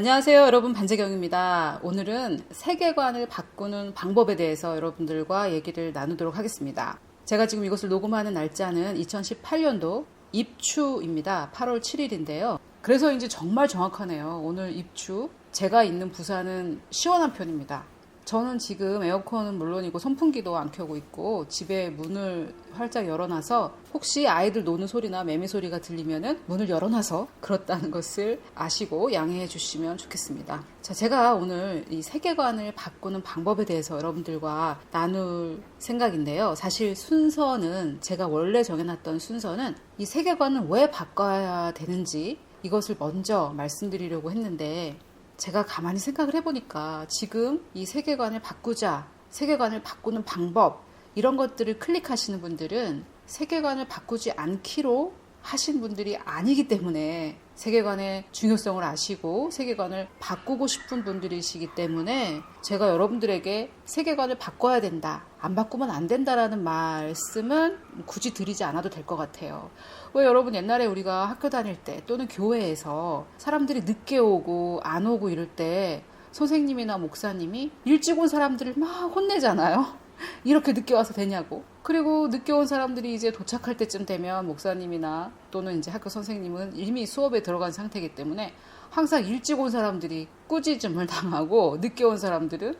안녕하세요, 여러분. 반재경입니다. 오늘은 세계관을 바꾸는 방법에 대해서 여러분들과 얘기를 나누도록 하겠습니다. 제가 지금 이것을 녹음하는 날짜는 2018년도 입추입니다. 8월 7일인데요. 그래서인지 정말 정확하네요. 오늘 입추. 제가 있는 부산은 시원한 편입니다. 저는 지금 에어컨은 물론이고 선풍기도 안 켜고 있고 집에 문을 활짝 열어놔서 혹시 아이들 노는 소리나 매미 소리가 들리면은 문을 열어놔서 그렇다는 것을 아시고 양해해 주시면 좋겠습니다. 자, 제가 오늘 이 세계관을 바꾸는 방법에 대해서 여러분들과 나눌 생각인데요. 사실 순서는 제가 원래 정해놨던 순서는 이 세계관을 왜 바꿔야 되는지 이것을 먼저 말씀드리려고 했는데 제가 가만히 생각을 해보니까 지금 이 세계관을 바꾸자, 세계관을 바꾸는 방법 이런 것들을 클릭하시는 분들은 세계관을 바꾸지 않기로 하신 분들이 아니기 때문에 세계관의 중요성을 아시고 세계관을 바꾸고 싶은 분들이시기 때문에 제가 여러분들에게 세계관을 바꿔야 된다, 안 바꾸면 안 된다라는 말씀은 굳이 드리지 않아도 될 것 같아요. 왜 여러분 옛날에 우리가 학교 다닐 때 또는 교회에서 사람들이 늦게 오고 안 오고 이럴 때 선생님이나 목사님이 일찍 온 사람들을 막 혼내잖아요. 이렇게 늦게 와서 되냐고. 그리고 늦게 온 사람들이 이제 도착할 때쯤 되면 목사님이나 또는 이제 학교 선생님은 이미 수업에 들어간 상태이기 때문에 항상 일찍 온 사람들이 꾸짖음을 당하고 늦게 온 사람들은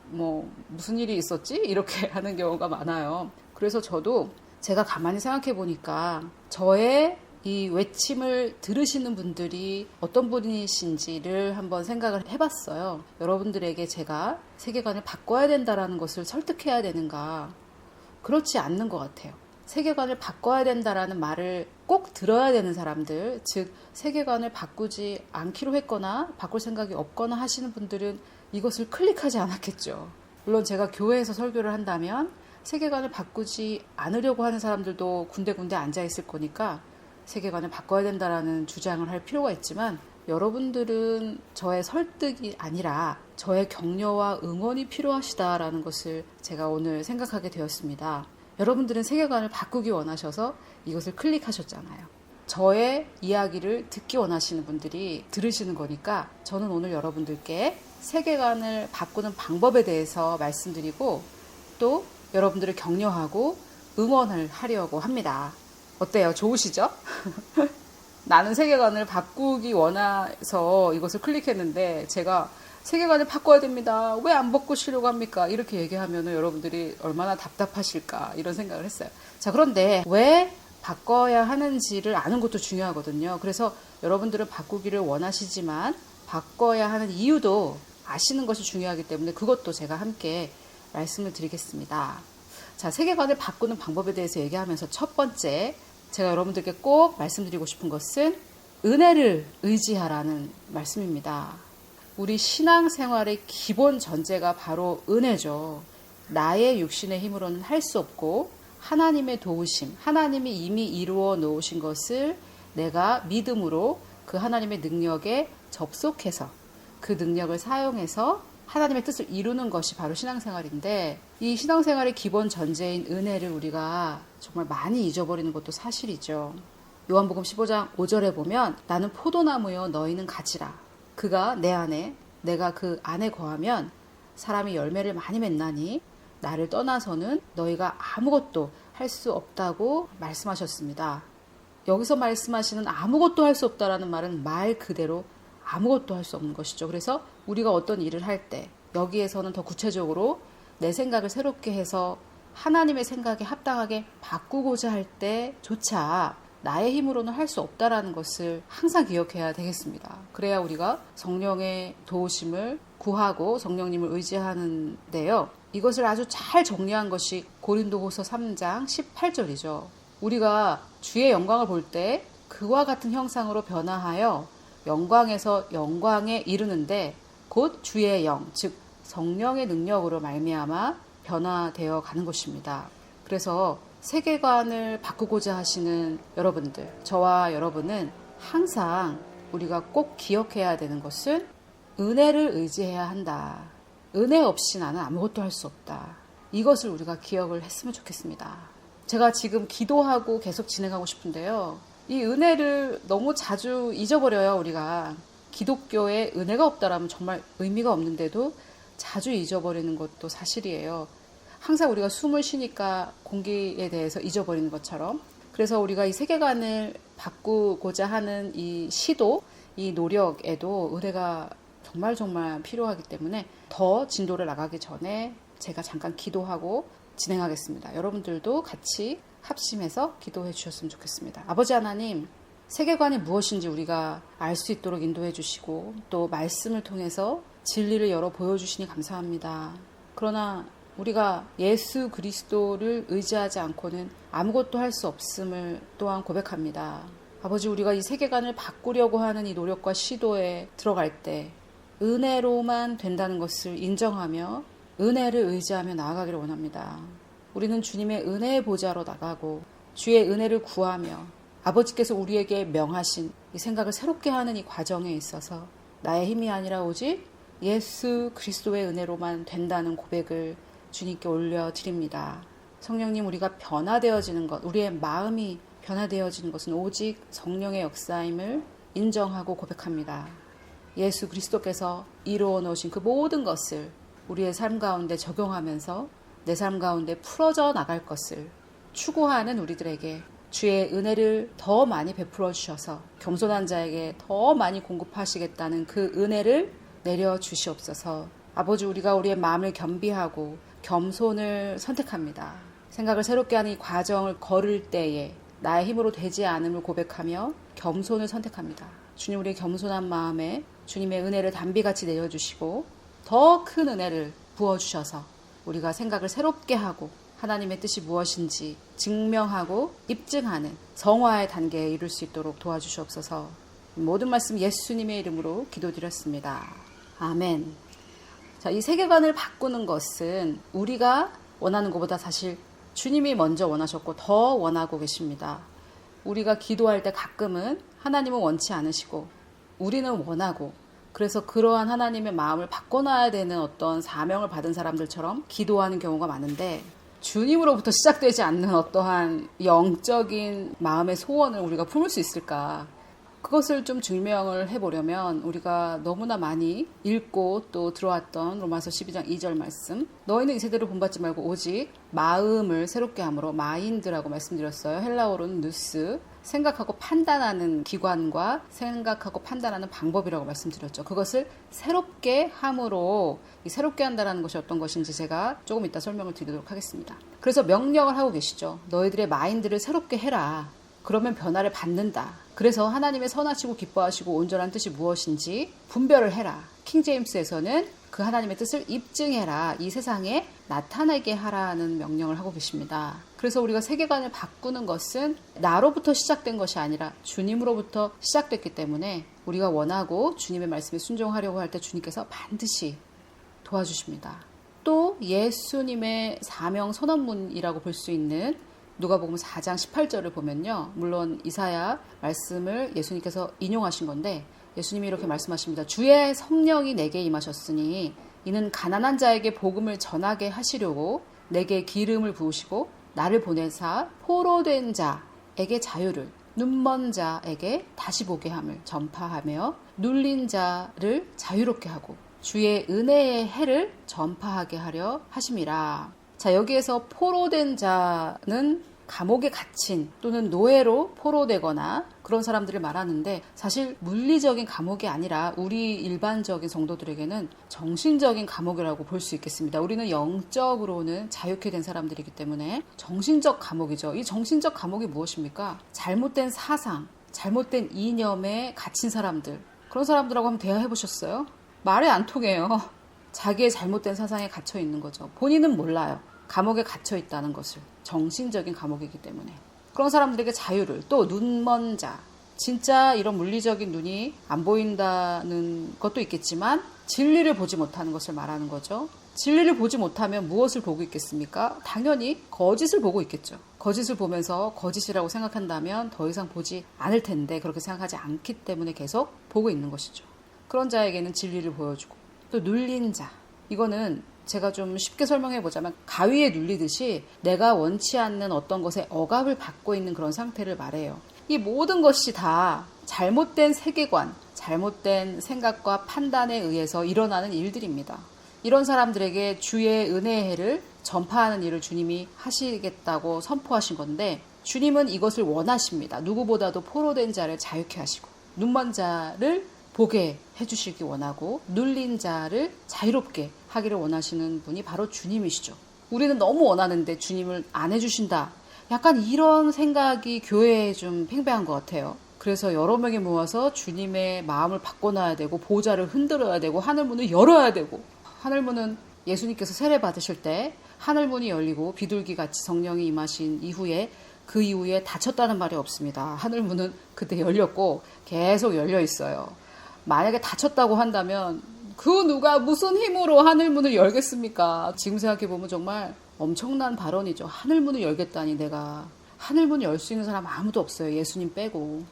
뭐 무슨 일이 있었지? 이렇게 하는 경우가 많아요. 그래서 저도 제가 가만히 생각해 보니까 저의 이 외침을 들으시는 분들이 어떤 분이신지를 한번 생각을 해봤어요. 여러분들에게 제가 세계관을 바꿔야 된다는 것을 설득해야 되는가? 그렇지 않는 것 같아요. 세계관을 바꿔야 된다는 말을 꼭 들어야 되는 사람들, 즉 세계관을 바꾸지 않기로 했거나 바꿀 생각이 없거나 하시는 분들은 이것을 클릭하지 않았겠죠. 물론 제가 교회에서 설교를 한다면 세계관을 바꾸지 않으려고 하는 사람들도 군데군데 앉아 있을 거니까 세계관을 바꿔야 된다라는 주장을 할 필요가 있지만 여러분들은 저의 설득이 아니라 저의 격려와 응원이 필요하시다라는 것을 제가 오늘 생각하게 되었습니다. 여러분들은 세계관을 바꾸기 원하셔서 이것을 클릭하셨잖아요. 저의 이야기를 듣기 원하시는 분들이 들으시는 거니까 저는 오늘 여러분들께 세계관을 바꾸는 방법에 대해서 말씀드리고 또 여러분들을 격려하고 응원을 하려고 합니다. 어때요? 좋으시죠? 나는 세계관을 바꾸기 원해서 이것을 클릭했는데 제가 세계관을 바꿔야 됩니다. 왜 안 바꾸시려고 합니까? 이렇게 얘기하면 여러분들이 얼마나 답답하실까 이런 생각을 했어요. 자, 그런데 왜 바꿔야 하는지를 아는 것도 중요하거든요. 그래서 여러분들은 바꾸기를 원하시지만 바꿔야 하는 이유도 아시는 것이 중요하기 때문에 그것도 제가 함께 말씀을 드리겠습니다. 자, 세계관을 바꾸는 방법에 대해서 얘기하면서 첫 번째 제가 여러분들께 꼭 말씀드리고 싶은 것은 은혜를 의지하라는 말씀입니다. 우리 신앙생활의 기본 전제가 바로 은혜죠. 나의 육신의 힘으로는 할 수 없고 하나님의 도우심, 하나님이 이미 이루어 놓으신 것을 내가 믿음으로 그 하나님의 능력에 접속해서 그 능력을 사용해서 하나님의 뜻을 이루는 것이 바로 신앙생활인데 이 신앙생활의 기본 전제인 은혜를 우리가 정말 많이 잊어버리는 것도 사실이죠. 요한복음 15장 5절에 보면 나는 포도나무여 너희는 가지라. 그가 내 안에 내가 그 안에 거하면 사람이 열매를 많이 맺나니 나를 떠나서는 너희가 아무것도 할 수 없다고 말씀하셨습니다. 여기서 말씀하시는 아무것도 할 수 없다라는 말은 말 그대로 아무것도 할 수 없는 것이죠. 그래서 우리가 어떤 일을 할 때 여기에서는 더 구체적으로 내 생각을 새롭게 해서 하나님의 생각에 합당하게 바꾸고자 할 때조차 나의 힘으로는 할 수 없다라는 것을 항상 기억해야 되겠습니다. 그래야 우리가 성령의 도우심을 구하고 성령님을 의지하는데요. 이것을 아주 잘 정리한 것이 고린도후서 3장 18절이죠. 우리가 주의 영광을 볼 때 그와 같은 형상으로 변화하여 영광에서 영광에 이르는데 곧 주의 영, 즉 성령의 능력으로 말미암아 변화되어 가는 것입니다. 그래서 세계관을 바꾸고자 하시는 여러분들, 저와 여러분은 항상 우리가 꼭 기억해야 되는 것은 은혜를 의지해야 한다. 은혜 없이 나는 아무것도 할 수 없다. 이것을 우리가 기억을 했으면 좋겠습니다. 제가 지금 기도하고 계속 진행하고 싶은데요. 이 은혜를 너무 자주 잊어버려요, 우리가. 기독교에 은혜가 없다라면 정말 의미가 없는데도 자주 잊어버리는 것도 사실이에요. 항상 우리가 숨을 쉬니까 공기에 대해서 잊어버리는 것처럼. 그래서 우리가 이 세계관을 바꾸고자 하는 이 시도, 이 노력에도 은혜가 정말 필요하기 때문에 더 진도를 나가기 전에 제가 잠깐 기도하고 진행하겠습니다. 여러분들도 같이 합심해서 기도해 주셨으면 좋겠습니다. 아버지 하나님, 세계관이 무엇인지 우리가 알 수 있도록 인도해 주시고 또 말씀을 통해서 진리를 열어 보여주시니 감사합니다. 그러나 우리가 예수 그리스도를 의지하지 않고는 아무것도 할 수 없음을 또한 고백합니다. 아버지, 우리가 이 세계관을 바꾸려고 하는 이 노력과 시도에 들어갈 때 은혜로만 된다는 것을 인정하며 은혜를 의지하며 나아가기를 원합니다. 우리는 주님의 은혜의 보좌로 나가고 주의 은혜를 구하며 아버지께서 우리에게 명하신 이 생각을 새롭게 하는 이 과정에 있어서 나의 힘이 아니라 오직 예수 그리스도의 은혜로만 된다는 고백을 주님께 올려드립니다. 성령님, 우리가 변화되어지는 것, 우리의 마음이 변화되어지는 것은 오직 성령의 역사임을 인정하고 고백합니다. 예수 그리스도께서 이루어 놓으신 그 모든 것을 우리의 삶 가운데 적용하면서 내 삶 가운데 풀어져 나갈 것을 추구하는 우리들에게 주의 은혜를 더 많이 베풀어 주셔서 겸손한 자에게 더 많이 공급하시겠다는 그 은혜를 내려주시옵소서. 아버지, 우리가 우리의 마음을 겸비하고 겸손을 선택합니다. 생각을 새롭게 하는 이 과정을 걸을 때에 나의 힘으로 되지 않음을 고백하며 겸손을 선택합니다. 주님, 우리의 겸손한 마음에 주님의 은혜를 단비같이 내려주시고 더 큰 은혜를 부어주셔서 우리가 생각을 새롭게 하고 하나님의 뜻이 무엇인지 증명하고 입증하는 성화의 단계에 이룰 수 있도록 도와주시옵소서. 모든 말씀 예수님의 이름으로 기도드렸습니다. 아멘. 자, 이 세계관을 바꾸는 것은 우리가 원하는 것보다 사실 주님이 먼저 원하셨고 더 원하고 계십니다. 우리가 기도할 때 가끔은 하나님은 원치 않으시고 우리는 원하고, 그래서 그러한 하나님의 마음을 바꿔놔야 되는 어떤 사명을 받은 사람들처럼 기도하는 경우가 많은데, 주님으로부터 시작되지 않는 어떠한 영적인 마음의 소원을 우리가 품을 수 있을까? 그것을 좀 증명을 해보려면 우리가 너무나 많이 읽고 또 들어왔던 로마서 12장 2절 말씀, 너희는 이 세대를 본받지 말고 오직 마음을 새롭게 함으로, 마인드라고 말씀드렸어요. 헬라어로는 누스, 생각하고 판단하는 기관과 생각하고 판단하는 방법이라고 말씀드렸죠. 그것을 새롭게 함으로, 이 새롭게 한다는 것이 어떤 것인지 제가 조금 이따 설명을 드리도록 하겠습니다. 그래서 명령을 하고 계시죠. 너희들의 마인드를 새롭게 해라. 그러면 변화를 받는다. 그래서 하나님의 선하시고 기뻐하시고 온전한 뜻이 무엇인지 분별을 해라. 킹제임스에서는 그 하나님의 뜻을 입증해라. 이 세상에 나타나게 하라는 명령을 하고 계십니다. 그래서 우리가 세계관을 바꾸는 것은 나로부터 시작된 것이 아니라 주님으로부터 시작됐기 때문에 우리가 원하고 주님의 말씀에 순종하려고 할 때 주님께서 반드시 도와주십니다. 또 예수님의 사명 선언문이라고 볼 수 있는 누가복음 4장 18절을 보면요, 물론 이사야 말씀을 예수님께서 인용하신 건데 예수님이 이렇게 말씀하십니다. 주의 성령이 내게 임하셨으니 이는 가난한 자에게 복음을 전하게 하시려고 내게 기름을 부으시고 나를 보내사 포로된 자에게 자유를, 눈먼 자에게 다시 보게 함을 전파하며 눌린 자를 자유롭게 하고 주의 은혜의 해를 전파하게 하려 하심이라. 자, 여기에서 포로된 자는 감옥에 갇힌 또는 노예로 포로되거나 그런 사람들을 말하는데, 사실 물리적인 감옥이 아니라 우리 일반적인 성도들에게는 정신적인 감옥이라고 볼 수 있겠습니다. 우리는 영적으로는 자유케 된 사람들이기 때문에 정신적 감옥이죠. 이 정신적 감옥이 무엇입니까? 잘못된 사상, 잘못된 이념에 갇힌 사람들, 그런 사람들하고 한번 대화해 보셨어요? 말이 안 통해요. 자기의 잘못된 사상에 갇혀 있는 거죠. 본인은 몰라요. 감옥에 갇혀 있다는 것을. 정신적인 감옥이기 때문에. 그런 사람들에게 자유를, 또 눈먼 자, 진짜 이런 물리적인 눈이 안 보인다는 것도 있겠지만 진리를 보지 못하는 것을 말하는 거죠. 진리를 보지 못하면 무엇을 보고 있겠습니까? 당연히 거짓을 보고 있겠죠. 거짓을 보면서 거짓이라고 생각한다면 더 이상 보지 않을 텐데 그렇게 생각하지 않기 때문에 계속 보고 있는 것이죠. 그런 자에게는 진리를 보여주고, 또 눌린 자, 이거는 제가 좀 쉽게 설명해 보자면 가위에 눌리듯이 내가 원치 않는 어떤 것에 억압을 받고 있는 그런 상태를 말해요. 이 모든 것이 다 잘못된 세계관, 잘못된 생각과 판단에 의해서 일어나는 일들입니다. 이런 사람들에게 주의 은혜의 해를 전파하는 일을 주님이 하시겠다고 선포하신 건데, 주님은 이것을 원하십니다. 누구보다도 포로된 자를 자유케 하시고 눈먼 자를 보게 해주시기 원하고 눌린 자를 자유롭게 하기를 원하시는 분이 바로 주님이시죠. 우리는 너무 원하는데 주님을 안 해주신다. 약간 이런 생각이 교회에 좀 팽배한 것 같아요. 그래서 여러 명이 모아서 주님의 마음을 바꿔놔야 되고 보좌를 흔들어야 되고 하늘문을 열어야 되고, 하늘문은 예수님께서 세례 받으실 때 하늘문이 열리고 비둘기같이 성령이 임하신 이후에 그 이후에 닫혔다는 말이 없습니다. 하늘문은 그때 열렸고 계속 열려 있어요. 만약에 닫혔다고 한다면 그 누가 무슨 힘으로 하늘문을 열겠습니까? 지금 생각해보면 정말 엄청난 발언이죠. 하늘문을 열겠다니. 내가 하늘문을 열 수 있는 사람 아무도 없어요. 예수님 빼고.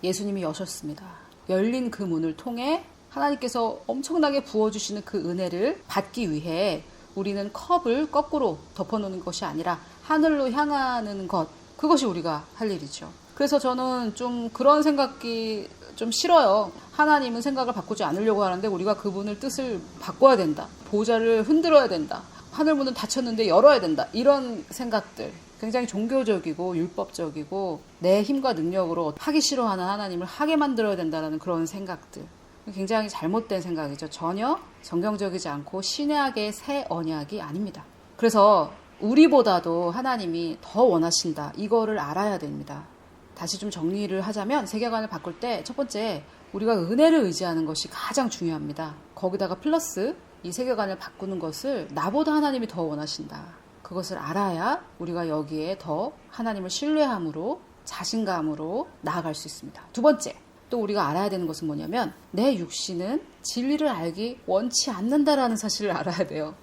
예수님이 여셨습니다. 열린 그 문을 통해 하나님께서 엄청나게 부어주시는 그 은혜를 받기 위해 우리는 컵을 거꾸로 덮어놓는 것이 아니라 하늘로 향하는 것, 그것이 우리가 할 일이죠. 그래서 저는 좀 그런 생각이 좀 싫어요. 하나님은 생각을 바꾸지 않으려고 하는데 우리가 그분을 뜻을 바꿔야 된다. 보좌를 흔들어야 된다. 하늘문은 닫혔는데 열어야 된다. 이런 생각들. 굉장히 종교적이고 율법적이고 내 힘과 능력으로 하기 싫어하는 하나님을 하게 만들어야 된다는 그런 생각들. 굉장히 잘못된 생각이죠. 전혀 성경적이지 않고 신약의 새 언약이 아닙니다. 그래서 우리보다도 하나님이 더 원하신다. 이거를 알아야 됩니다. 다시 좀 정리를 하자면 세계관을 바꿀 때 첫 번째, 우리가 은혜를 의지하는 것이 가장 중요합니다. 거기다가 플러스 이 세계관을 바꾸는 것을 나보다 하나님이 더 원하신다. 그것을 알아야 우리가 여기에 더 하나님을 신뢰함으로 자신감으로 나아갈 수 있습니다. 두 번째, 또 우리가 알아야 되는 것은 뭐냐면 내 육신은 진리를 알기 원치 않는다라는 사실을 알아야 돼요.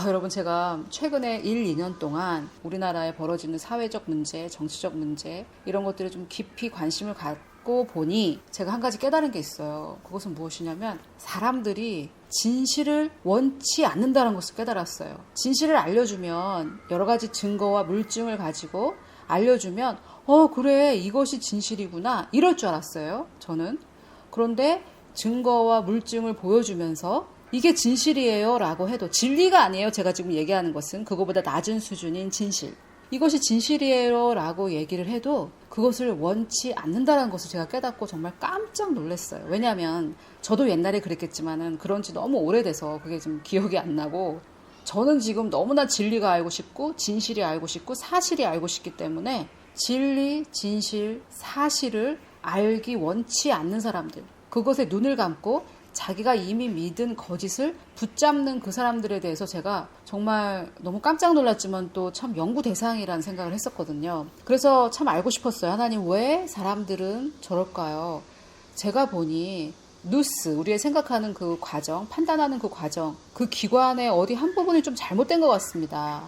여러분, 제가 최근에 1, 2년 동안 우리나라에 벌어지는 사회적 문제, 정치적 문제 이런 것들에 좀 깊이 관심을 갖고 보니 제가 한 가지 깨달은 게 있어요. 그것은 무엇이냐면 사람들이 진실을 원치 않는다는 것을 깨달았어요. 진실을 알려주면 여러 가지 증거와 물증을 가지고 알려주면 그래, 이것이 진실이구나 이럴 줄 알았어요. 저는. 그런데 증거와 물증을 보여주면서 이게 진실이에요 라고 해도, 진리가 아니에요. 제가 지금 얘기하는 것은 그거보다 낮은 수준인 진실. 이것이 진실이에요 라고 얘기를 해도 그것을 원치 않는다는 것을 제가 깨닫고 정말 깜짝 놀랐어요. 왜냐하면 저도 옛날에 그랬겠지만은 그런 지 너무 오래돼서 그게 좀 기억이 안 나고, 저는 지금 너무나 진리가 알고 싶고 진실이 알고 싶고 사실이 알고 싶기 때문에 진리, 진실, 사실을 알기 원치 않는 사람들, 그것에 눈을 감고 자기가 이미 믿은 거짓을 붙잡는 그 사람들에 대해서 제가 정말 너무 깜짝 놀랐지만 또 참 연구 대상이라는 생각을 했었거든요. 그래서 참 알고 싶었어요. 하나님, 왜 사람들은 저럴까요? 제가 보니 뉴스, 우리의 생각하는 그 과정, 판단하는 그 과정, 그 기관의 어디 한 부분이 좀 잘못된 것 같습니다.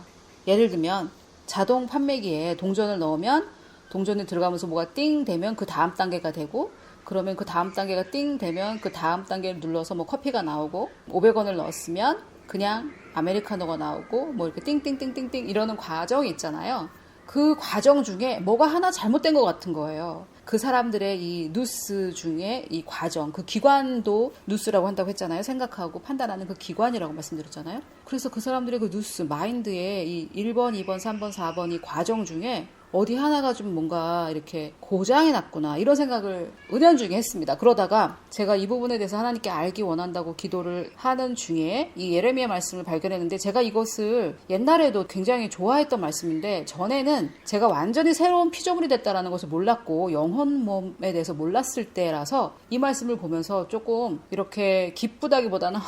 예를 들면 자동 판매기에 동전을 넣으면 동전이 들어가면서 뭐가 띵 되면 그 다음 단계가 되고, 그러면 그 다음 단계가 띵 되면 그 다음 단계를 눌러서 뭐 커피가 나오고, 500원을 넣었으면 그냥 아메리카노가 나오고, 뭐 이렇게 띵띵띵띵띵 이러는 과정이 있잖아요. 그 과정 중에 뭐가 하나 잘못된 것 같은 거예요. 그 사람들의 이 뉴스 중에 이 과정, 그 기관도 뉴스라고 한다고 했잖아요. 생각하고 판단하는 그 기관이라고 말씀드렸잖아요. 그래서 그 사람들의 그 뉴스 마인드에 이 1번, 2번, 3번, 4번 이 과정 중에 어디 하나가 좀 뭔가 이렇게 고장이 났구나 이런 생각을 은연중에 했습니다. 그러다가 제가 이 부분에 대해서 하나님께 알기 원한다고 기도를 하는 중에 이 예레미야 말씀을 발견했는데, 제가 이것을 옛날에도 굉장히 좋아했던 말씀인데 전에는 제가 완전히 새로운 피조물이 됐다는 것을 몰랐고 영혼 몸에 대해서 몰랐을 때라서 이 말씀을 보면서 조금 이렇게 기쁘다기보다는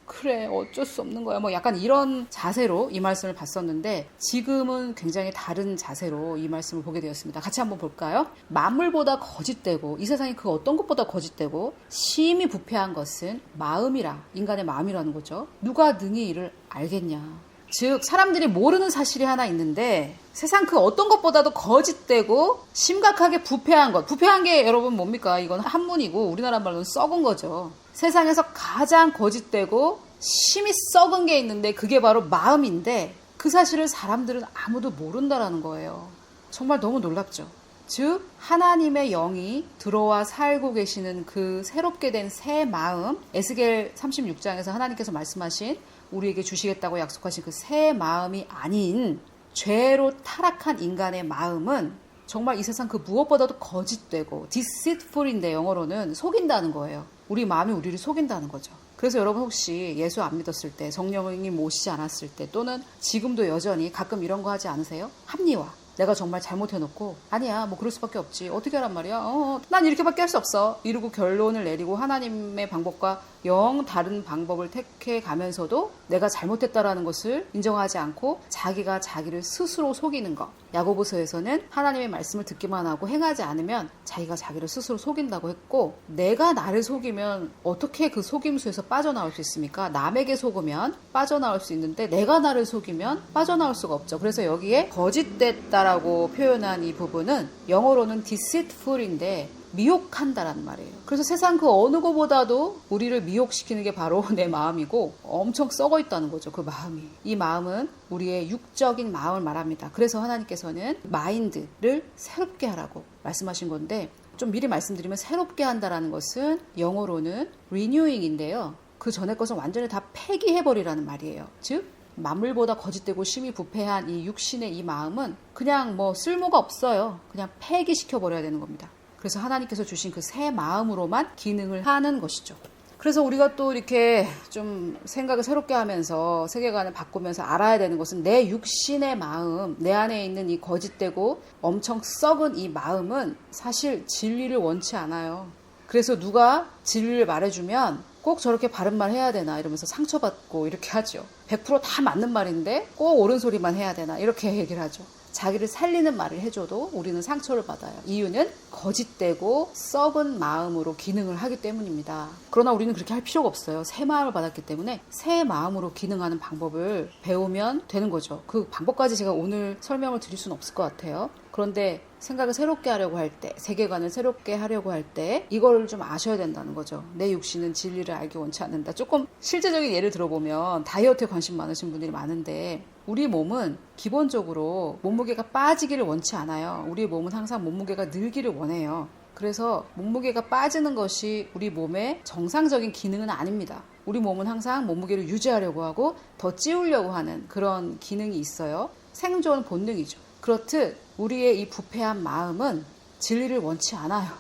그래, 어쩔 수 없는 거야, 뭐 약간 이런 자세로 이 말씀을 봤었는데, 지금은 굉장히 다른 자세로 이 말씀을 보게 되었습니다. 같이 한번 볼까요? 만물보다 거짓되고 이 세상이 그 어떤 것보다 거짓되고 심히 부패한 것은 마음이라, 인간의 마음이라는 거죠. 누가 능히 이를 알겠냐. 즉 사람들이 모르는 사실이 하나 있는데 세상 그 어떤 것보다도 거짓되고 심각하게 부패한 것. 부패한 게 여러분 뭡니까? 이건 한문이고 우리나라 말로는 썩은 거죠. 세상에서 가장 거짓되고 심히 썩은 게 있는데 그게 바로 마음인데, 그 사실을 사람들은 아무도 모른다라는 거예요. 정말 너무 놀랍죠. 즉 하나님의 영이 들어와 살고 계시는 그 새롭게 된 새 마음, 에스겔 36장에서 하나님께서 말씀하신 우리에게 주시겠다고 약속하신 그 새 마음이 아닌 죄로 타락한 인간의 마음은 정말 이 세상 그 무엇보다도 거짓되고 deceitful인데 영어로는 속인다는 거예요. 우리 마음이 우리를 속인다는 거죠. 그래서 여러분 혹시 예수 안 믿었을 때, 성령이 오시지 않았을 때, 또는 지금도 여전히 가끔 이런 거 하지 않으세요? 합리화. 내가 정말 잘못해놓고 아니야 뭐 그럴 수밖에 없지 어떻게 하란 말이야 난 이렇게밖에 할 수 없어 이러고 결론을 내리고 하나님의 방법과 영 다른 방법을 택해 가면서도 내가 잘못했다라는 것을 인정하지 않고 자기가 자기를 스스로 속이는 것. 야고보서에서는 하나님의 말씀을 듣기만 하고 행하지 않으면 자기가 자기를 스스로 속인다고 했고, 내가 나를 속이면 어떻게 그 속임수에서 빠져나올 수 있습니까? 남에게 속으면 빠져나올 수 있는데 내가 나를 속이면 빠져나올 수가 없죠. 그래서 여기에 거짓됐다라고 표현한 이 부분은 영어로는 deceitful인데 미혹한다라는 말이에요. 그래서 세상 그 어느 것보다도 우리를 미혹시키는 게 바로 내 마음이고 엄청 썩어 있다는 거죠. 그 마음이. 이 마음은 우리의 육적인 마음을 말합니다. 그래서 하나님께서는 마인드를 새롭게 하라고 말씀하신 건데, 좀 미리 말씀드리면 새롭게 한다라는 것은 영어로는 renewing인데요. 그 전에 것은 완전히 다 폐기해버리라는 말이에요. 즉 만물보다 거짓되고 심히 부패한 이 육신의 이 마음은 그냥 뭐 쓸모가 없어요. 그냥 폐기시켜버려야 되는 겁니다. 그래서 하나님께서 주신 그 새 마음으로만 기능을 하는 것이죠. 그래서 우리가 또 이렇게 좀 생각을 새롭게 하면서 세계관을 바꾸면서 알아야 되는 것은 내 육신의 마음, 내 안에 있는 이 거짓되고 엄청 썩은 이 마음은 사실 진리를 원치 않아요. 그래서 누가 진리를 말해주면 꼭 저렇게 바른 말 해야 되나 이러면서 상처받고 이렇게 하죠. 100% 다 맞는 말인데 꼭 옳은 소리만 해야 되나 이렇게 얘기를 하죠. 자기를 살리는 말을 해줘도 우리는 상처를 받아요. 이유는 거짓되고 썩은 마음으로 기능을 하기 때문입니다. 그러나 우리는 그렇게 할 필요가 없어요. 새 마음을 받았기 때문에 새 마음으로 기능하는 방법을 배우면 되는 거죠. 그 방법까지 제가 오늘 설명을 드릴 수는 없을 것 같아요. 그런데 생각을 새롭게 하려고 할 때, 세계관을 새롭게 하려고 할 때 이걸 좀 아셔야 된다는 거죠. 내 육신은 진리를 알기 원치 않는다. 조금 실제적인 예를 들어보면 다이어트에 관심 많으신 분들이 많은데, 우리 몸은 기본적으로 몸무게가 빠지기를 원치 않아요. 우리 몸은 항상 몸무게가 늘기를 원해요. 그래서 몸무게가 빠지는 것이 우리 몸의 정상적인 기능은 아닙니다. 우리 몸은 항상 몸무게를 유지하려고 하고 더 찌우려고 하는 그런 기능이 있어요. 생존 본능이죠. 그렇듯 우리의 이 부패한 마음은 진리를 원치 않아요.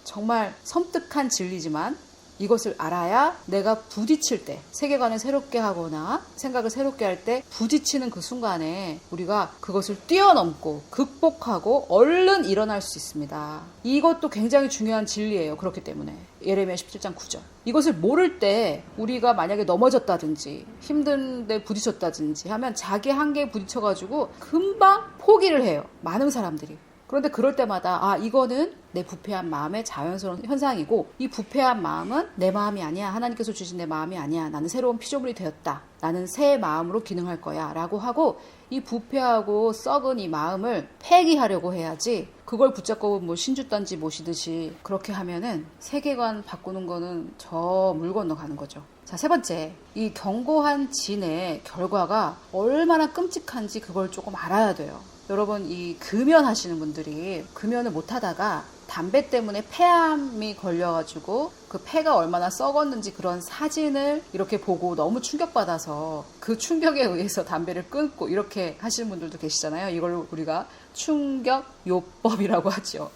정말 섬뜩한 진리지만 이것을 알아야 내가 부딪힐 때, 세계관을 새롭게 하거나 생각을 새롭게 할 때 부딪히는 그 순간에 우리가 그것을 뛰어넘고 극복하고 얼른 일어날 수 있습니다. 이것도 굉장히 중요한 진리예요. 그렇기 때문에 예레미야 17장 9절. 이것을 모를 때 우리가 만약에 넘어졌다든지 힘든데 부딪혔다든지 하면 자기 한계에 부딪혀가지고 금방 포기를 해요. 많은 사람들이. 그런데 그럴 때마다 이거는 내 부패한 마음의 자연스러운 현상이고, 이 부패한 마음은 내 마음이 아니야. 하나님께서 주신 내 마음이 아니야. 나는 새로운 피조물이 되었다. 나는 새 마음으로 기능할 거야. 라고 하고 이 부패하고 썩은 이 마음을 폐기하려고 해야지, 그걸 붙잡고 뭐 신주단지 모시듯이 그렇게 하면은 세계관 바꾸는 거는 저 물 건너가는 거죠. 자, 세 번째, 이 견고한 진의 결과가 얼마나 끔찍한지 그걸 조금 알아야 돼요. 여러분, 이 금연하시는 분들이 금연을 못하다가 담배 때문에 폐암이 걸려가지고 그 폐가 얼마나 썩었는지 그런 사진을 이렇게 보고 너무 충격받아서 그 충격에 의해서 담배를 끊고 이렇게 하시는 분들도 계시잖아요. 이걸 우리가 충격요법이라고 하죠.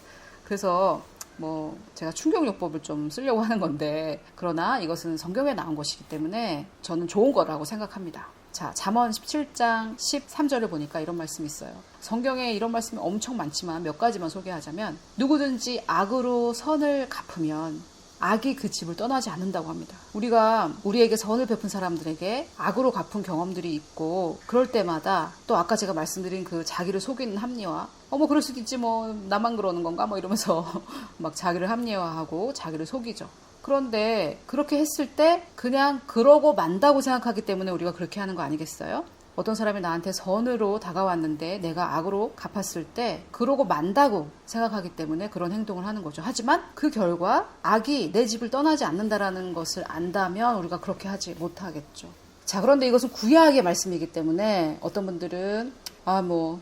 그래서 뭐 제가 충격요법을 좀 쓰려고 하는 건데, 그러나 이것은 성경에 나온 것이기 때문에 저는 좋은 거라고 생각합니다. 자, 잠언 17장 13절을 보니까 이런 말씀이 있어요. 성경에 이런 말씀이 엄청 많지만 몇 가지만 소개하자면, 누구든지 악으로 선을 갚으면 악이 그 집을 떠나지 않는다고 합니다. 우리가 우리에게 선을 베푼 사람들에게 악으로 갚은 경험들이 있고, 그럴 때마다 또 아까 제가 말씀드린 그 자기를 속이는 합리화, 뭐 그럴 수도 있지 뭐 나만 그러는 건가 뭐 이러면서 막 자기를 합리화하고 자기를 속이죠. 그런데 그렇게 했을 때 그냥 그러고 만다고 생각하기 때문에 우리가 그렇게 하는 거 아니겠어요? 어떤 사람이 나한테 선으로 다가왔는데 내가 악으로 갚았을 때 그러고 만다고 생각하기 때문에 그런 행동을 하는 거죠. 하지만 그 결과 악이 내 집을 떠나지 않는다라는 것을 안다면 우리가 그렇게 하지 못하겠죠. 자, 그런데 이것은 구약의 말씀이기 때문에 어떤 분들은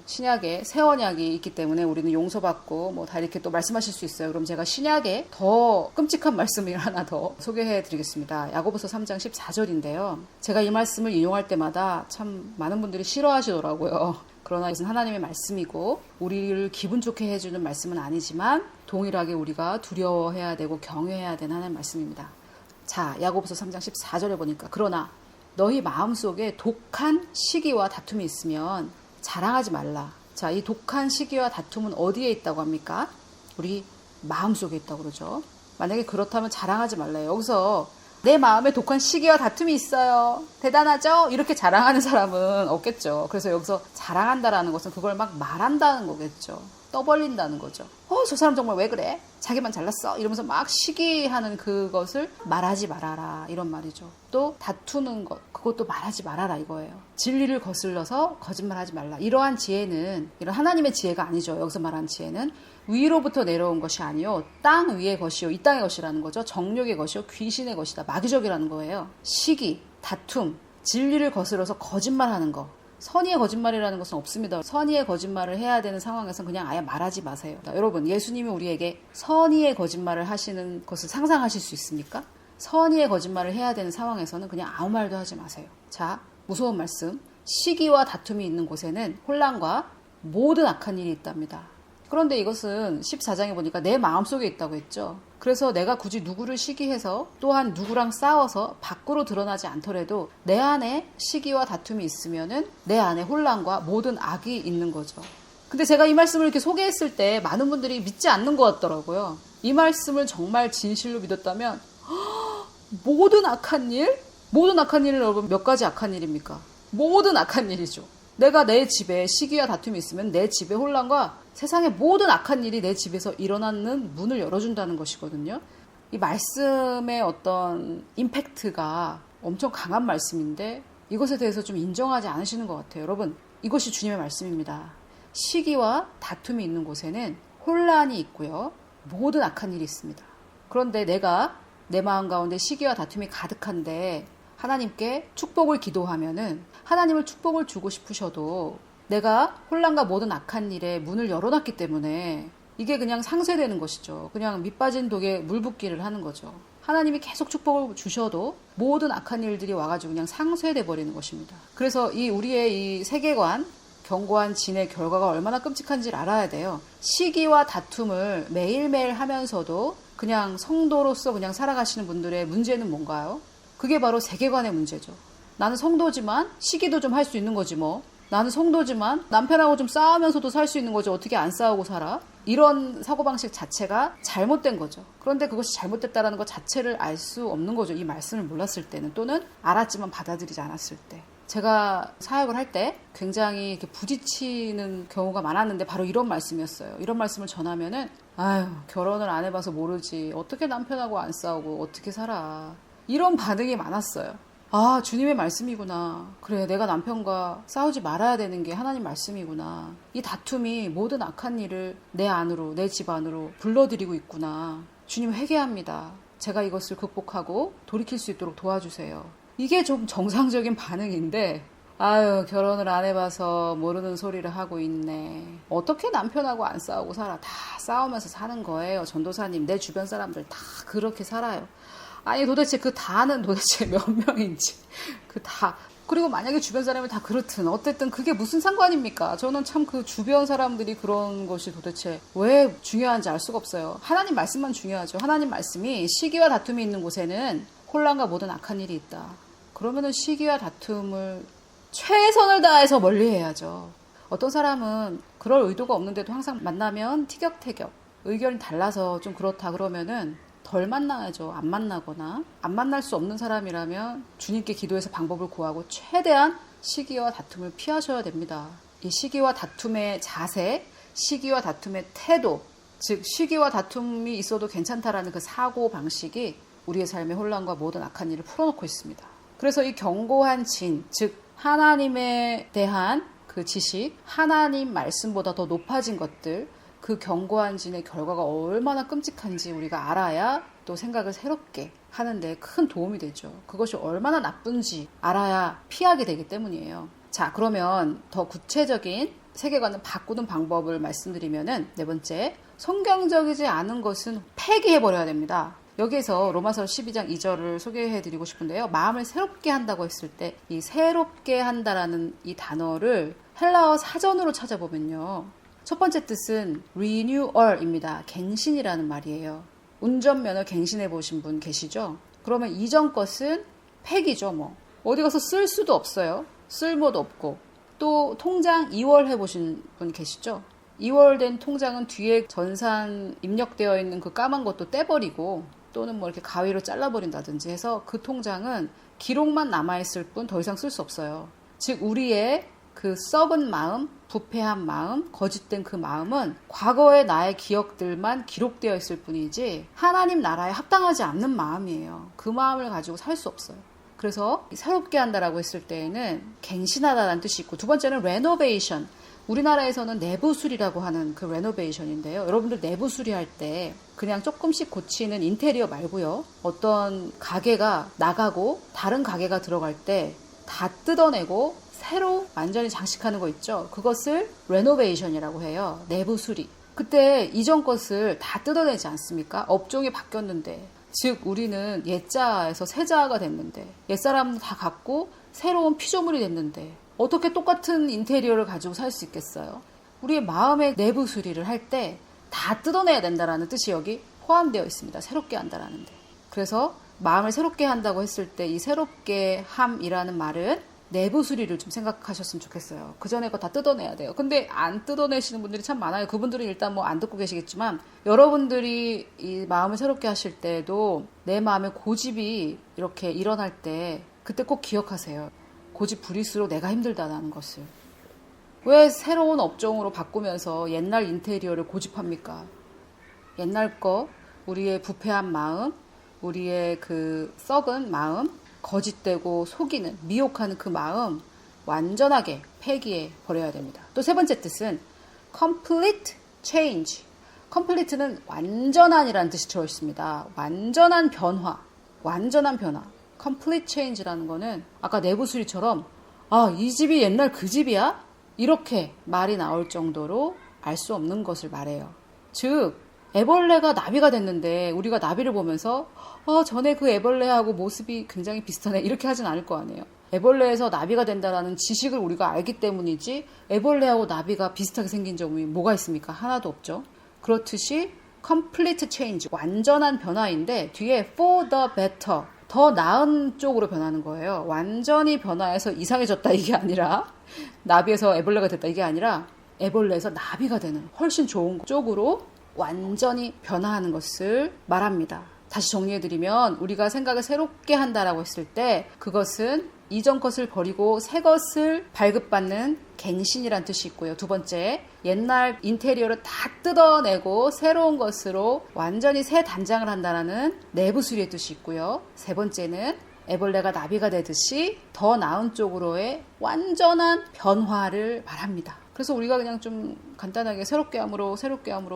신약에 새 언약이 있기 때문에 우리는 용서받고 다 이렇게 또 말씀하실 수 있어요. 그럼 제가 신약에 더 끔찍한 말씀을 하나 더 소개해 드리겠습니다. 야고보서 3장 14절인데요. 제가 이 말씀을 인용할 때마다 참 많은 분들이 싫어하시더라고요. 그러나 이것은 하나님의 말씀이고 우리를 기분 좋게 해주는 말씀은 아니지만 동일하게 우리가 두려워해야 되고 경외해야 되는 하나님의 말씀입니다. 자, 야고보서 3장 14절에 보니까 그러나 너희 마음속에 독한 시기와 다툼이 있으면 자랑하지 말라. 자, 이 독한 시기와 다툼은 어디에 있다고 합니까? 우리 마음속에 있다고 그러죠. 만약에 그렇다면 자랑하지 말라요. 여기서 내 마음에 독한 시기와 다툼이 있어요. 대단하죠? 이렇게 자랑하는 사람은 없겠죠. 그래서 여기서 자랑한다라는 것은 그걸 막 말한다는 거겠죠. 떠벌린다는 거죠. 저 사람 정말 왜 그래? 자기만 잘났어? 이러면서 막 시기하는 그것을 말하지 말아라. 이런 말이죠. 또 다투는 것, 그것도 말하지 말아라 이거예요. 진리를 거슬러서 거짓말하지 말라. 이러한 지혜는 이런 하나님의 지혜가 아니죠. 여기서 말한 지혜는 위로부터 내려온 것이 아니요 땅 위의 것이요 이 땅의 것이라는 거죠. 정욕의 것이요 귀신의 것이다. 마귀적이라는 거예요. 시기, 다툼, 진리를 거슬러서 거짓말하는 거. 선의의 거짓말이라는 것은 없습니다. 선의의 거짓말을 해야 되는 상황에서는 그냥 아예 말하지 마세요. 여러분, 예수님이 우리에게 선의의 거짓말을 하시는 것을 상상하실 수 있습니까? 선의의 거짓말을 해야 되는 상황에서는 그냥 아무 말도 하지 마세요. 자, 무서운 말씀. 시기와 다툼이 있는 곳에는 혼란과 모든 악한 일이 있답니다. 그런데 이것은 14장에 보니까 내 마음속에 있다고 했죠. 그래서 내가 굳이 누구를 시기해서 또한 누구랑 싸워서 밖으로 드러나지 않더라도 내 안에 시기와 다툼이 있으면은 내 안에 혼란과 모든 악이 있는 거죠. 근데 제가 이 말씀을 이렇게 소개했을 때 많은 분들이 믿지 않는 것 같더라고요. 이 말씀을 정말 진실로 믿었다면 모든 악한 일? 모든 악한 일은 여러분 몇 가지 악한 일입니까? 모든 악한 일이죠. 내가 내 집에 시기와 다툼이 있으면 내 집에 혼란과 세상의 모든 악한 일이 내 집에서 일어나는 문을 열어준다는 것이거든요. 이 말씀의 어떤 임팩트가 엄청 강한 말씀인데 이것에 대해서 좀 인정하지 않으시는 것 같아요. 여러분, 이것이 주님의 말씀입니다. 시기와 다툼이 있는 곳에는 혼란이 있고요. 모든 악한 일이 있습니다. 그런데 내가 내 마음 가운데 시기와 다툼이 가득한데 하나님께 축복을 기도하면은 하나님을 축복을 주고 싶으셔도 내가 혼란과 모든 악한 일에 문을 열어놨기 때문에 이게 그냥 상쇄되는 것이죠. 그냥 밑빠진 독에 물 붓기를 하는 거죠. 하나님이 계속 축복을 주셔도 모든 악한 일들이 와가지고 그냥 상쇄돼 버리는 것입니다. 그래서 우리의 이 세계관, 견고한 진의 결과가 얼마나 끔찍한지를 알아야 돼요. 시기와 다툼을 매일매일 하면서도 그냥 성도로서 그냥 살아가시는 분들의 문제는 뭔가요? 그게 바로 세계관의 문제죠. 나는 성도지만 시기도 좀 할 수 있는 거지 뭐. 나는 성도지만 남편하고 좀 싸우면서도 살 수 있는 거지 어떻게 안 싸우고 살아? 이런 사고방식 자체가 잘못된 거죠. 그런데 그것이 잘못됐다는 것 자체를 알 수 없는 거죠. 이 말씀을 몰랐을 때는 또는 알았지만 받아들이지 않았을 때. 제가 사역을 할 때 굉장히 이렇게 부딪히는 경우가 많았는데 바로 이런 말씀이었어요. 이런 말씀을 전하면은 결혼을 안 해봐서 모르지 어떻게 남편하고 안 싸우고 어떻게 살아 이런 반응이 많았어요. 주님의 말씀이구나. 그래, 내가 남편과 싸우지 말아야 되는 게 하나님 말씀이구나. 이 다툼이 모든 악한 일을 내 안으로, 내 집 안으로 불러들이고 있구나. 주님 회개합니다. 제가 이것을 극복하고 돌이킬 수 있도록 도와주세요. 이게 좀 정상적인 반응인데 결혼을 안 해봐서 모르는 소리를 하고 있네. 어떻게 남편하고 안 싸우고 살아? 다 싸우면서 사는 거예요. 전도사님, 내 주변 사람들 다 그렇게 살아요. 아니 도대체 그 다는 도대체 몇 명인지 그 다. 그리고 만약에 주변 사람이 다 그렇든 어쨌든 그게 무슨 상관입니까? 저는 참 그 주변 사람들이 그런 것이 도대체 왜 중요한지 알 수가 없어요. 하나님 말씀만 중요하죠. 하나님 말씀이 시기와 다툼이 있는 곳에는 혼란과 모든 악한 일이 있다. 그러면은 시기와 다툼을 최선을 다해서 멀리해야죠. 어떤 사람은 그럴 의도가 없는데도 항상 만나면 티격태격 의견이 달라서 좀 그렇다 그러면은 덜 만나야죠. 안 만나거나 안 만날 수 없는 사람이라면 주님께 기도해서 방법을 구하고 최대한 시기와 다툼을 피하셔야 됩니다. 이 시기와 다툼의 자세, 시기와 다툼의 태도, 즉 시기와 다툼이 있어도 괜찮다라는 그 사고 방식이 우리의 삶의 혼란과 모든 악한 일을 풀어놓고 있습니다. 그래서 이 견고한 진, 즉 하나님에 대한 그 지식, 하나님 말씀보다 더 높아진 것들, 그 견고한 진의 결과가 얼마나 끔찍한지 우리가 알아야 또 생각을 새롭게 하는데 큰 도움이 되죠. 그것이 얼마나 나쁜지 알아야 피하게 되기 때문이에요. 자, 그러면 더 구체적인 세계관을 바꾸는 방법을 말씀드리면은 네 번째, 성경적이지 않은 것은 폐기해버려야 됩니다. 여기에서 로마서 12장 2절을 소개해드리고 싶은데요. 마음을 새롭게 한다고 했을 때 이 새롭게 한다라는 이 단어를 헬라어 사전으로 찾아보면요. 첫 번째 뜻은 renewal입니다. 갱신이라는 말이에요. 운전면허 갱신해 보신 분 계시죠? 그러면 이전 것은 폐기죠. 뭐 어디 가서 쓸 수도 없어요. 쓸모도 없고. 또 통장 2월 해보신 분 계시죠? 2월 된 통장은 뒤에 전산 입력되어 있는 그 까만 것도 떼버리고 또는 뭐 이렇게 가위로 잘라버린다든지 해서 그 통장은 기록만 남아있을 뿐 더 이상 쓸 수 없어요. 즉 우리의 그 썩은 마음, 부패한 마음, 거짓된 그 마음은 과거의 나의 기억들만 기록되어 있을 뿐이지 하나님 나라에 합당하지 않는 마음이에요. 그 마음을 가지고 살 수 없어요. 그래서 새롭게 한다라고 했을 때에는 갱신하다라는 뜻이 있고, 두 번째는 레노베이션. 우리나라에서는 내부수리라고 하는 그 레노베이션인데요. 여러분들 내부수리할 때 그냥 조금씩 고치는 인테리어 말고요. 어떤 가게가 나가고 다른 가게가 들어갈 때 다 뜯어내고 새로 완전히 장식하는 거 있죠. 그것을 레노베이션이라고 해요. 내부수리. 그때 이전 것을 다 뜯어내지 않습니까? 업종이 바뀌었는데, 즉 우리는 옛자에서 새자가 됐는데, 옛사람은 다 갖고 새로운 피조물이 됐는데 어떻게 똑같은 인테리어를 가지고 살 수 있겠어요? 우리의 마음의 내부 수리를 할 때 다 뜯어내야 된다라는 뜻이 여기 포함되어 있습니다. 새롭게 한다라는데. 그래서 마음을 새롭게 한다고 했을 때 이 새롭게 함이라는 말은 내부 수리를 좀 생각하셨으면 좋겠어요. 그 전에 거 다 뜯어내야 돼요. 근데 안 뜯어내시는 분들이 참 많아요. 그분들은 일단 뭐 안 듣고 계시겠지만, 여러분들이 이 마음을 새롭게 하실 때도 내 마음에 고집이 이렇게 일어날 때 그때 꼭 기억하세요. 고집 부릴수록 내가 힘들다는 것을. 왜 새로운 업종으로 바꾸면서 옛날 인테리어를 고집합니까? 옛날 거, 우리의 부패한 마음, 우리의 그 썩은 마음, 거짓되고 속이는, 미혹하는 그 마음 완전하게 폐기해 버려야 됩니다. 또 세 번째 뜻은 complete change. complete는 완전한이라는 뜻이 들어있습니다. 완전한 변화, 완전한 변화. complete change라는 거는 아까 내부수리처럼 이 집이 옛날 그 집이야? 이렇게 말이 나올 정도로 알 수 없는 것을 말해요. 즉 애벌레가 나비가 됐는데 우리가 나비를 보면서 전에 그 애벌레하고 모습이 굉장히 비슷하네 이렇게 하진 않을 거 아니에요. 애벌레에서 나비가 된다라는 지식을 우리가 알기 때문이지 애벌레하고 나비가 비슷하게 생긴 점이 뭐가 있습니까? 하나도 없죠. 그렇듯이 complete change, 완전한 변화인데 뒤에 for the better, 더 나은 쪽으로 변하는 거예요. 완전히 변화해서 이상해졌다 이게 아니라, 나비에서 애벌레가 됐다 이게 아니라 애벌레에서 나비가 되는 훨씬 좋은 쪽으로 완전히 변화하는 것을 말합니다. 다시 정리해드리면 우리가 생각을 새롭게 한다라고 했을 때 그것은 이전 것을 버리고 새 것을 발급받는 갱신이란 뜻이 있고요. 두 번째, 옛날 인테리어를 다 뜯어내고 새로운 것으로 완전히 새 단장을 한다는 내부수리의 뜻이 있고요. 세 번째는 애벌레가 나비가 되듯이 더 나은 쪽으로의 완전한 변화를 말합니다. 그래서 우리가 그냥 좀 간단하게 새롭게 함으로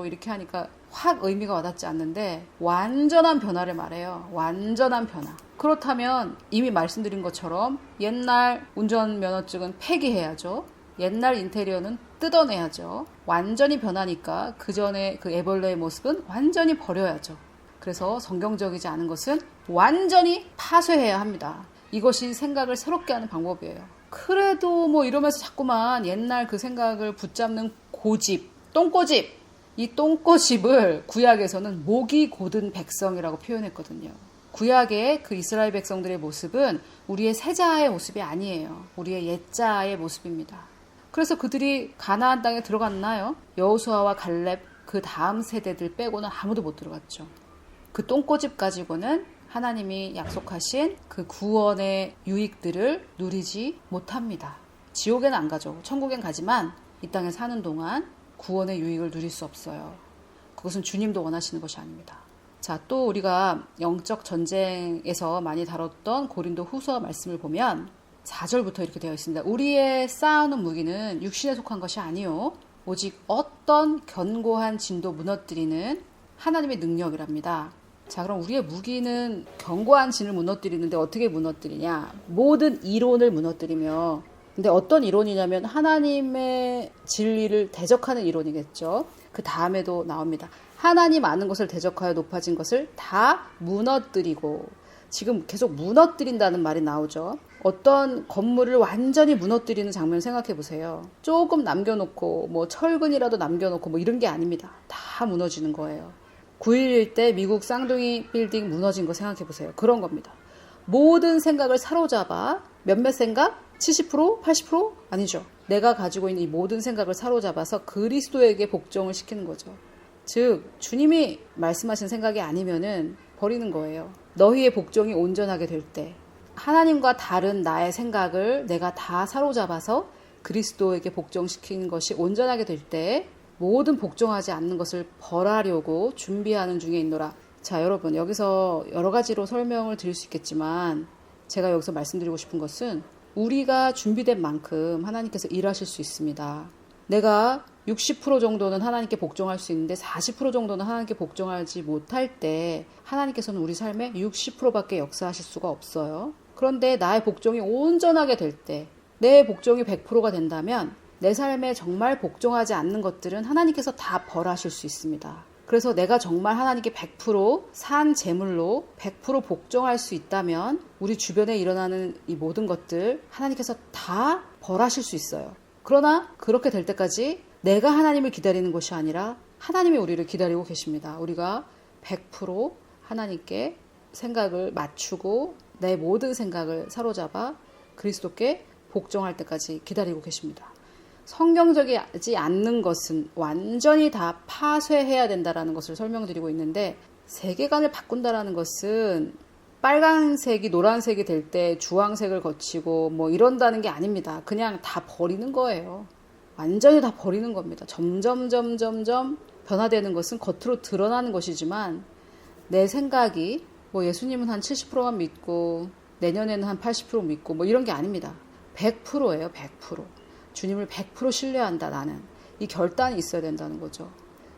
이렇게 하니까 확 의미가 와닿지 않는데 완전한 변화를 말해요. 완전한 변화. 그렇다면 이미 말씀드린 것처럼 옛날 운전면허증은 폐기해야죠. 옛날 인테리어는 뜯어내야죠. 완전히 변하니까 그 전에 그 애벌레의 모습은 완전히 버려야죠. 그래서 성경적이지 않은 것은 완전히 파쇄해야 합니다. 이것이 생각을 새롭게 하는 방법이에요. 그래도 뭐 이러면서 자꾸만 옛날 그 생각을 붙잡는 고집, 똥꼬집. 이 똥꼬집을 구약에서는 목이 곧은 백성이라고 표현했거든요. 구약의 그 이스라엘 백성들의 모습은 우리의 세자의 모습이 아니에요. 우리의 옛자의 모습입니다. 그래서 그들이 가나안 땅에 들어갔나요? 여호수아와 갈렙 그 다음 세대들 빼고는 아무도 못 들어갔죠. 그 똥꼬집 가지고는 하나님이 약속하신 그 구원의 유익들을 누리지 못합니다. 지옥에는 안 가죠. 천국엔 가지만 이 땅에 사는 동안 구원의 유익을 누릴 수 없어요. 그것은 주님도 원하시는 것이 아닙니다. 자, 또 우리가 영적 전쟁에서 많이 다뤘던 고린도 후서 말씀을 보면 4절부터 이렇게 되어 있습니다. 우리의 싸우는 무기는 육신에 속한 것이 아니요 오직 어떤 견고한 진도 무너뜨리는 하나님의 능력이랍니다. 자, 그럼 우리의 무기는 견고한 진을 무너뜨리는데 어떻게 무너뜨리냐? 모든 이론을 무너뜨리며 근데 어떤 이론이냐면 하나님의 진리를 대적하는 이론이겠죠. 그 다음에도 나옵니다. 하나님 아는 것을 대적하여 높아진 것을 다 무너뜨리고, 지금 계속 무너뜨린다는 말이 나오죠. 어떤 건물을 완전히 무너뜨리는 장면 생각해 보세요. 조금 남겨놓고 뭐 철근이라도 남겨놓고 뭐 이런 게 아닙니다. 다 무너지는 거예요. 9.11 때 미국 쌍둥이 빌딩 무너진 거 생각해 보세요. 그런 겁니다. 모든 생각을 사로잡아, 몇몇 생각? 70%? 80%? 아니죠. 내가 가지고 있는 이 모든 생각을 사로잡아서 그리스도에게 복종을 시키는 거죠. 즉 주님이 말씀하신 생각이 아니면은 버리는 거예요. 너희의 복종이 온전하게 될 때, 하나님과 다른 나의 생각을 내가 다 사로잡아서 그리스도에게 복종시키는 것이 온전하게 될 때 모든 복종하지 않는 것을 벌하려고 준비하는 중에 있노라. 자, 여러분, 여기서 여러 가지로 설명을 드릴 수 있겠지만 제가 여기서 말씀드리고 싶은 것은 우리가 준비된 만큼 하나님께서 일하실 수 있습니다. 내가 60% 정도는 하나님께 복종할 수 있는데 40% 정도는 하나님께 복종하지 못할 때 하나님께서는 우리 삶에 60%밖에 역사하실 수가 없어요. 그런데 나의 복종이 온전하게 될 때, 내 복종이 100%가 된다면 내 삶에 정말 복종하지 않는 것들은 하나님께서 다 벌하실 수 있습니다. 그래서 내가 정말 하나님께 100% 산 제물로 100% 복종할 수 있다면 우리 주변에 일어나는 이 모든 것들 하나님께서 다 벌하실 수 있어요. 그러나 그렇게 될 때까지 내가 하나님을 기다리는 것이 아니라 하나님이 우리를 기다리고 계십니다. 우리가 100% 하나님께 생각을 맞추고 내 모든 생각을 사로잡아 그리스도께 복종할 때까지 기다리고 계십니다. 성경적이지 않는 것은 완전히 다 파쇄해야 된다는 것을 설명드리고 있는데, 세계관을 바꾼다는 것은 빨간색이 노란색이 될 때 주황색을 거치고 뭐 이런다는 게 아닙니다. 그냥 다 버리는 거예요. 완전히 다 버리는 겁니다. 점점 변화되는 것은 겉으로 드러나는 것이지만 내 생각이 뭐 예수님은 한 70%만 믿고 내년에는 한 80% 믿고 뭐 이런 게 아닙니다. 100%예요. 100%. 주님을 100% 신뢰한다 나는. 이 결단이 있어야 된다는 거죠.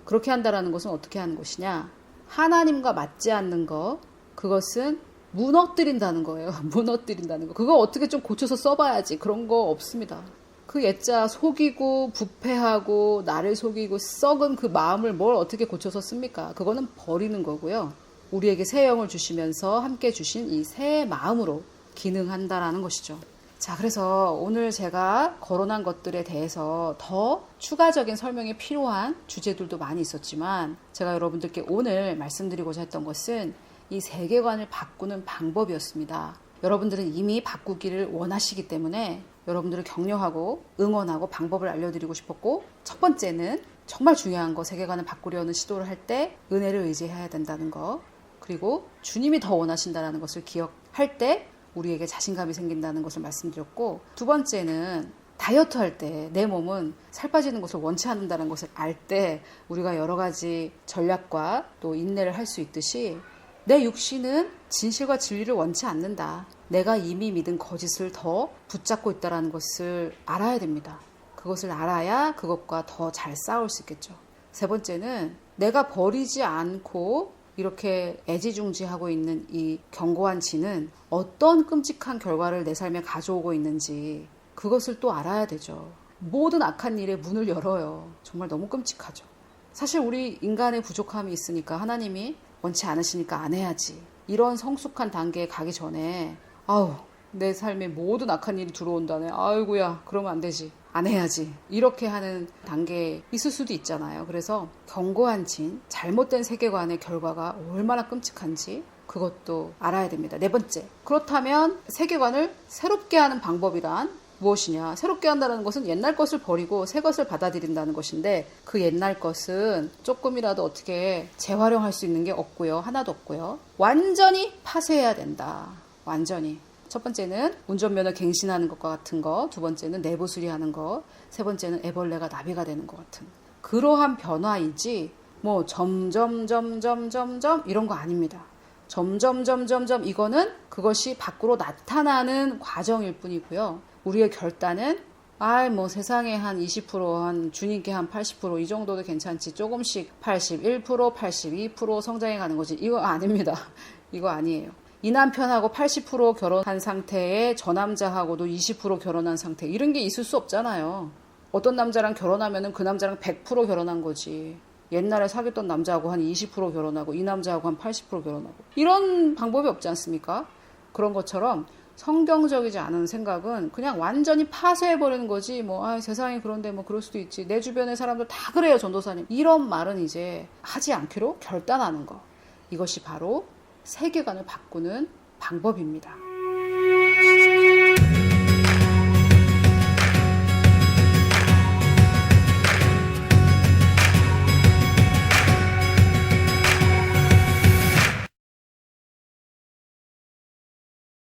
그렇게 한다라는 것은 어떻게 하는 것이냐. 하나님과 맞지 않는 거, 그것은 무너뜨린다는 거예요. 무너뜨린다는 거. 그거 어떻게 좀 고쳐서 써봐야지. 그런 거 없습니다. 그 옛자 속이고 부패하고 나를 속이고 썩은 그 마음을 뭘 어떻게 고쳐서 씁니까? 그거는 버리는 거고요. 우리에게 새 영을 주시면서 함께 주신 이 새 마음으로 기능한다라는 것이죠. 자, 그래서 오늘 제가 거론한 것들에 대해서 더 추가적인 설명이 필요한 주제들도 많이 있었지만 제가 여러분들께 오늘 말씀드리고자 했던 것은 이 세계관을 바꾸는 방법이었습니다. 여러분들은 이미 바꾸기를 원하시기 때문에 여러분들을 격려하고 응원하고 방법을 알려드리고 싶었고, 첫 번째는 정말 중요한 거, 세계관을 바꾸려는 시도를 할 때 은혜를 의지해야 된다는 거, 그리고 주님이 더 원하신다는 것을 기억할 때 우리에게 자신감이 생긴다는 것을 말씀드렸고, 두 번째는 다이어트 할 때 내 몸은 살 빠지는 것을 원치 않는다는 것을 알 때 우리가 여러 가지 전략과 또 인내를 할 수 있듯이 내 육신은 진실과 진리를 원치 않는다. 내가 이미 믿은 거짓을 더 붙잡고 있다는 것을 알아야 됩니다. 그것을 알아야 그것과 더 잘 싸울 수 있겠죠. 세 번째는 내가 버리지 않고 이렇게 애지중지하고 있는 이 견고한 진은 어떤 끔찍한 결과를 내 삶에 가져오고 있는지 그것을 또 알아야 되죠. 모든 악한 일에 문을 열어요. 정말 너무 끔찍하죠. 사실 우리 인간의 부족함이 있으니까 하나님이 원치 않으시니까 안 해야지. 이런 성숙한 단계에 가기 전에 내 삶에 모든 악한 일이 들어온다네. 아이고야, 그러면 안 되지. 안 해야지. 이렇게 하는 단계에 있을 수도 있잖아요. 그래서 견고한 진, 잘못된 세계관의 결과가 얼마나 끔찍한지 그것도 알아야 됩니다. 네 번째, 그렇다면 세계관을 새롭게 하는 방법이란 무엇이냐. 새롭게 한다는 것은 옛날 것을 버리고 새 것을 받아들인다는 것인데, 그 옛날 것은 조금이라도 어떻게 재활용할 수 있는 게 없고요. 하나도 없고요. 완전히 파쇄해야 된다. 완전히. 첫 번째는 운전면허 갱신하는 것과 같은 거, 두 번째는 내부 수리하는 거, 세 번째는 애벌레가 나비가 되는 것 같은 그러한 변화이지 뭐 점점 이런 거 아닙니다. 점점 이거는 그것이 밖으로 나타나는 과정일 뿐이고요. 우리의 결단은 뭐 세상에 한 20%, 한 주님께 한 80% 이 정도도 괜찮지, 조금씩 81%, 82% 성장해 가는 거지. 이거 아닙니다. 이거 아니에요. 이 남편하고 80% 결혼한 상태에 저 남자하고도 20% 결혼한 상태, 이런 게 있을 수 없잖아요. 어떤 남자랑 결혼하면은 그 남자랑 100% 결혼한 거지. 옛날에 사귀었던 남자하고 한 20% 결혼하고 이 남자하고 한 80% 결혼하고, 이런 방법이 없지 않습니까? 그런 것처럼 성경적이지 않은 생각은 그냥 완전히 파쇄해버리는 거지. 세상이 그런데 그럴 수도 있지. 내 주변의 사람들 다 그래요, 전도사님. 이런 말은 이제 하지 않기로 결단하는 거. 이것이 바로 세계관을 바꾸는 방법입니다.